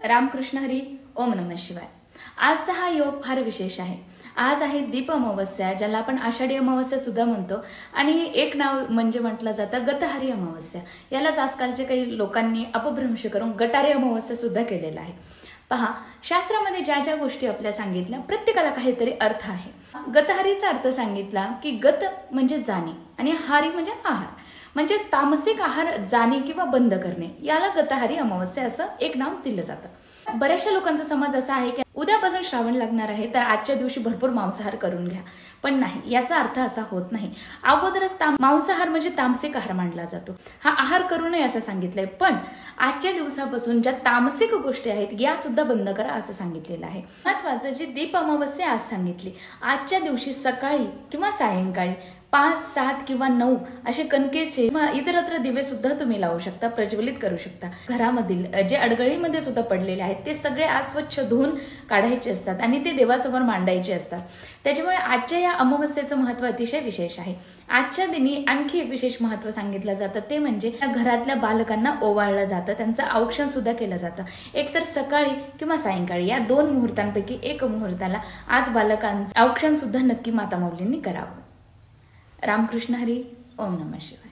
रामकृष्ण हरी. ओम नमः शिवाय. आजचा हा योग फार विशेष आहे. आज आहे दीप अमावस्या, ज्याला आपण आषाढी अमावस्या सुद्धा म्हणतो. आणि एक नाव म्हणजे म्हटलं जातं गतहारी अमावस्या. यालाच आजकालच्या काही लोकांनी अपभ्रंश करून गटारी अमावस्या सुद्धा केलेला आहे. पहा, शास्त्रामध्ये ज्या ज्या गोष्टी आपल्या सांगितल्या प्रत्येकाला काहीतरी अर्थ आहे. गतहारीचा अर्थ सांगितला की गत म्हणजे जाणे आणि हारी म्हणजे आहार, म्हणजे तामसिक आहार जाणे किंवा बंद करणे, याला गतहारी अमावस्या असं एक नाव दिलं जातं. बऱ्याचशा लोकांचा समज असा आहे की उद्यापासून श्रावण लागणार आहे तर आजच्या दिवशी भरपूर मांसाहार करून घ्या, पण नाही, याचा अर्थ असा होत नाही. अगोदरच मांसाहार म्हणजे तामसिक आहार मानला जातो. हा आहार करू नये असं सांगितलंय, पण आजच्या दिवसापासून ज्या तामसिक गोष्टी आहेत या सुद्धा बंद करा असं सांगितलेलं आहे. महत्वाचं जी दीप अमावस्या आज सांगितली, आजच्या दिवशी सकाळी किंवा सायंकाळी 5, 7 किंवा 9 असे कणकेचे किंवा इतरत्र दिवे सुद्धा तुम्ही लावू शकता, प्रज्वलित करू शकता. घरामधील जे अडगळीमध्ये सुद्धा पडलेले आहेत ते सगळे आज स्वच्छ धुवून काढायचे असतात आणि ते देवासमोर मांडायचे असतात. त्याच्यामुळे आजच्या या अमावस्येचं महत्व अतिशय विशेष आहे. आजच्या दिनी आणखी एक विशेष महत्व सांगितलं जातं, ते म्हणजे घरातल्या बालकांना ओवाळलं जातं, त्यांचं औक्षण सुद्धा केलं जातं. एकतर सकाळी किंवा सायंकाळी या 2 मुहूर्तांपैकी एक मुहूर्ताला आज बालकांचं औक्षण सुद्धा नक्की माता माऊलींनी करावं. रामकृष्ण हरी. ओम नमः शिवाय.